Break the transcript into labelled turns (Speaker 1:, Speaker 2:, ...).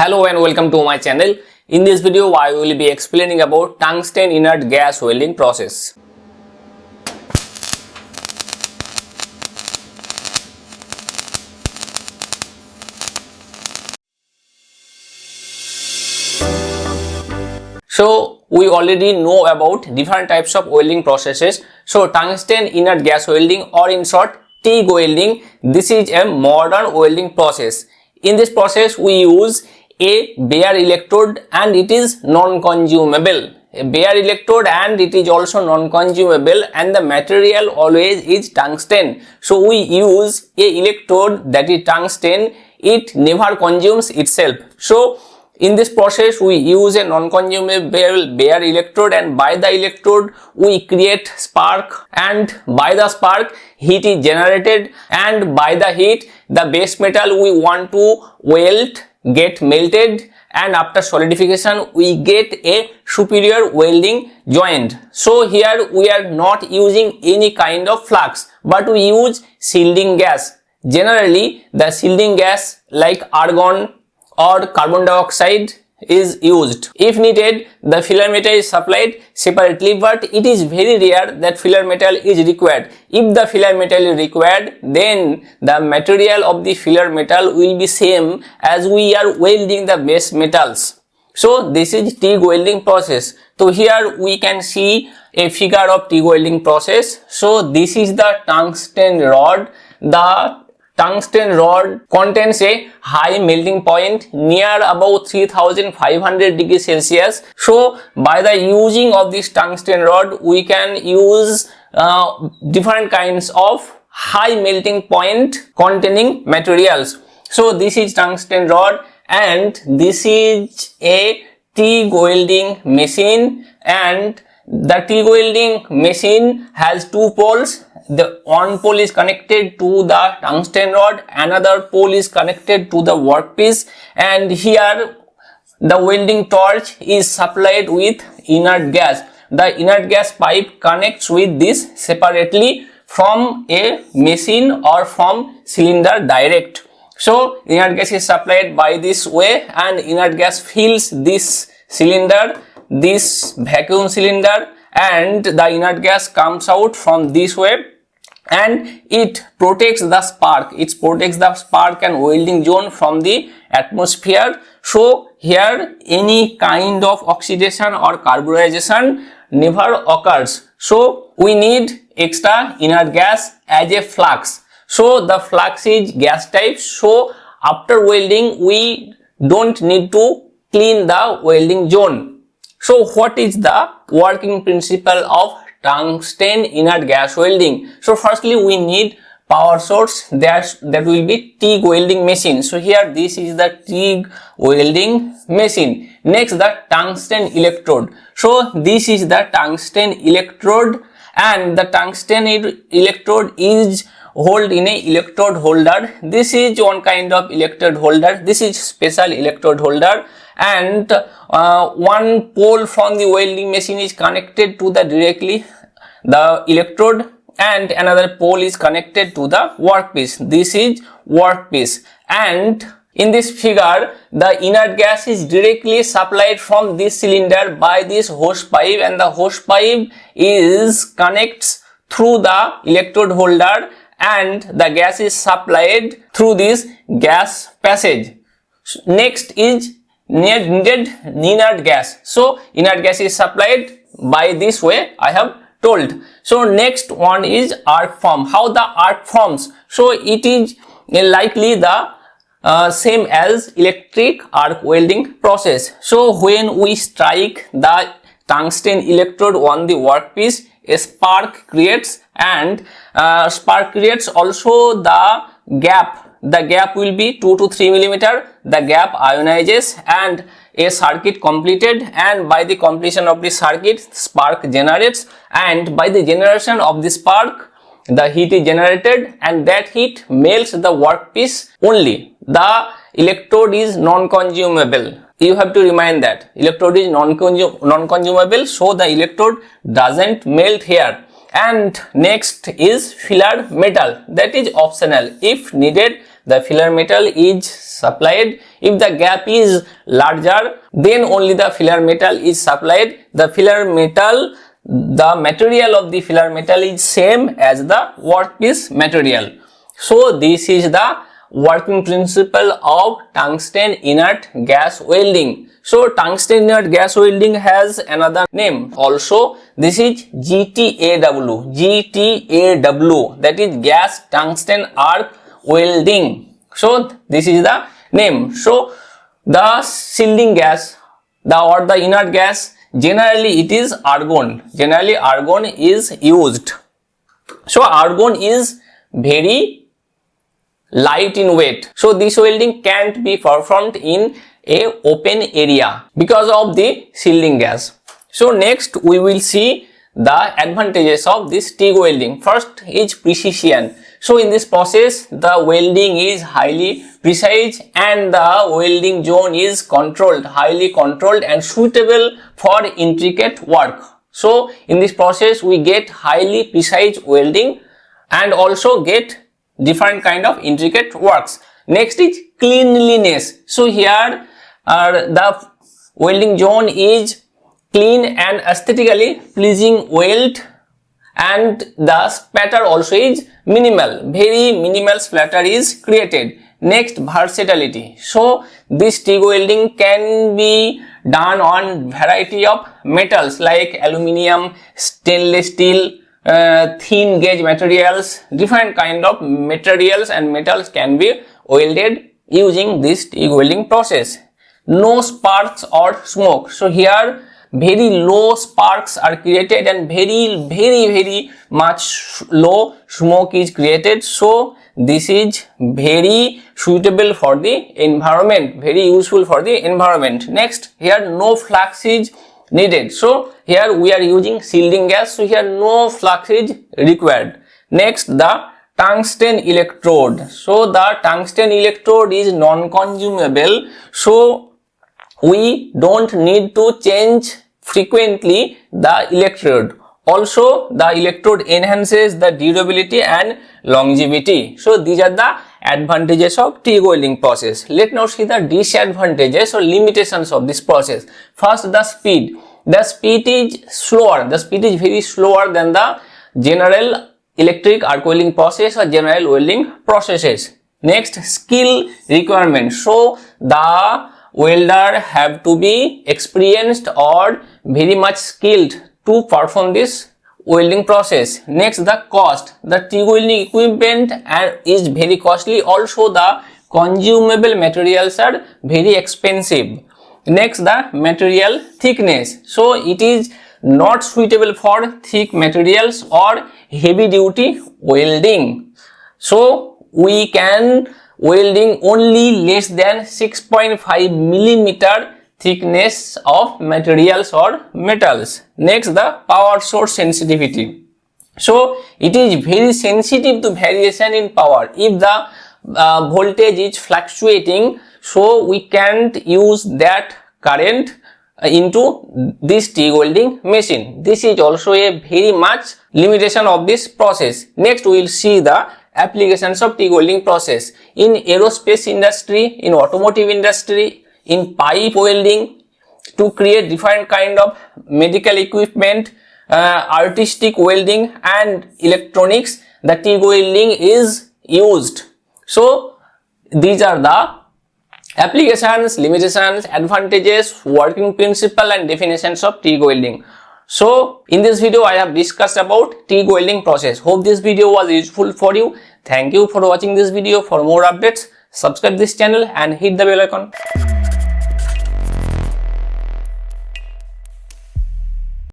Speaker 1: Hello and welcome to my channel. In this video I will be explaining about tungsten inert gas welding process. So we already know about different types of welding processes. So tungsten inert gas welding, or in short TIG welding, this is a modern welding process. In this process we use a bare electrode and it is non-consumable. A bare electrode and it is also non-consumable, and the material always is tungsten. So we use a electrode that is tungsten. It never consumes itself. So in this process we use a non-consumable bare electrode, and by the electrode we create spark, and by the spark heat is generated, and by the heat the base metal we want to weld get melted, and after solidification we get a superior welding joint. So here we are not using any kind of flux, but we use shielding gas. Generally the shielding gas like argon or carbon dioxide is used. If needed, the filler metal is supplied separately, but it is very rare that filler metal is required. If the filler metal is required, then the material of the filler metal will be same as we are welding the base metals. So this is TIG welding process. So here we can see a figure of TIG welding process. So this is the tungsten rod. The tungsten rod contains a high melting point near about 3500 degrees Celsius. So by the using of this tungsten rod we can use different kinds of high melting point containing materials. So this is tungsten rod, and this is a TIG welding machine, and the TIG welding machine has two poles. The one pole is connected to the tungsten rod, another pole is connected to the workpiece, and here the welding torch is supplied with inert gas. The inert gas pipe connects with this separately from a machine or from cylinder direct. So inert gas is supplied by this way, and inert gas fills this cylinder, this vacuum cylinder, and the inert gas comes out from this way, and it protects the spark. It protects the spark and welding zone from the atmosphere. So here any kind of oxidation or carburization never occurs. So we need extra inert gas as a flux. So the flux is gas type. So after welding we don't need to clean the welding zone. So what is the working principle of tungsten inert gas welding? So firstly we need power source. That will be TIG welding machine. So here this is the TIG welding machine. Next the tungsten electrode. So this is the tungsten electrode, and the tungsten electrode is held in a electrode holder. This is one kind of electrode holder. This is special electrode holder, and one pole from the welding machine is connected to the directly the electrode, and another pole is connected to the workpiece. This is workpiece, and in this figure the inert gas is directly supplied from this cylinder by this hose pipe, and the hose pipe is connects through the electrode holder, and the gas is supplied through this gas passage. Next is needed inert gas. So inert gas is supplied by this way I have told. So next one is arc form. How the arc forms? So it is likely the same as electric arc welding process. So when we strike the tungsten electrode on the workpiece, a spark creates, and spark creates also the gap. The gap will be 2 to 3 millimeter. The gap ionizes and a circuit completed, and by the completion of the circuit spark generates, and by the generation of the spark the heat is generated, and that heat melts the workpiece only. The electrode is non-consumable. You have to remind that electrode is non-consumable, so the electrode doesn't melt here. And next is filler metal. That is optional. If needed, the filler metal is supplied. If the gap is larger, then only the filler metal is supplied. The filler metal, the material of the filler metal is same as the workpiece material. So this is the working principle of tungsten inert gas welding. So tungsten inert gas welding has another name also. This is GTAW. GTAW, that is gas tungsten arc welding. So this is the name. So the shielding gas, or the inert gas, generally it is argon. Generally argon is used. So argon is very light in weight. So this welding can't be performed in a open area because of the shielding gas. So next we will see the advantages of this TIG welding. First is precision. So in this process the welding is highly precise and the welding zone is controlled, highly controlled and suitable for intricate work. So in this process we get highly precise welding and also get different kind of intricate works. Next is cleanliness. So here the welding zone is clean and aesthetically pleasing weld, and the spatter also is minimal. Very minimal splatter is created. Next, versatility. So this TIG welding can be done on variety of metals like aluminium, stainless steel, thin gauge materials. Different kind of materials and metals can be welded using this TIG welding process. No sparks or smoke. So here very low sparks are created and very much low smoke is created. So this is very suitable for the environment, very useful for the environment. Next, here no flux is needed. So here we are using shielding gas, so here no flux is required. Next, the tungsten electrode. So the tungsten electrode is non-consumable, so we don't need to change frequently the electrode. Also the electrode enhances the durability and longevity. So these are the advantages of TIG welding process. Let's now see the disadvantages or limitations of this process. First, the speed. The speed is slower. The speed is very slower than the general electric arc welding process or general welding processes. Next, skill requirement. So the welder have to be experienced or very much skilled to perform this welding process. Next, the cost. The TIG welding equipment is very costly. Also the consumable materials are very expensive. Next, the material thickness. So it is not suitable for thick materials or heavy duty welding. So we can welding only less than 6.5 millimeter thickness of materials or metals. Next, the power source sensitivity. So it is very sensitive to variation in power. If the voltage is fluctuating, so we can't use that current into this TIG welding machine. This is also a very much limitation of this process. Next, we will see the applications of TIG welding process in aerospace industry, in automotive industry, in pipe welding, to create different kind of medical equipment, artistic welding and electronics. The TIG welding is used. So these are the applications, limitations, advantages, working principle and definitions of TIG welding. So in this video I have discussed about TIG welding process. Hope this video was useful for you. Thank you for watching this video. For more updates, subscribe this channel and hit the bell icon.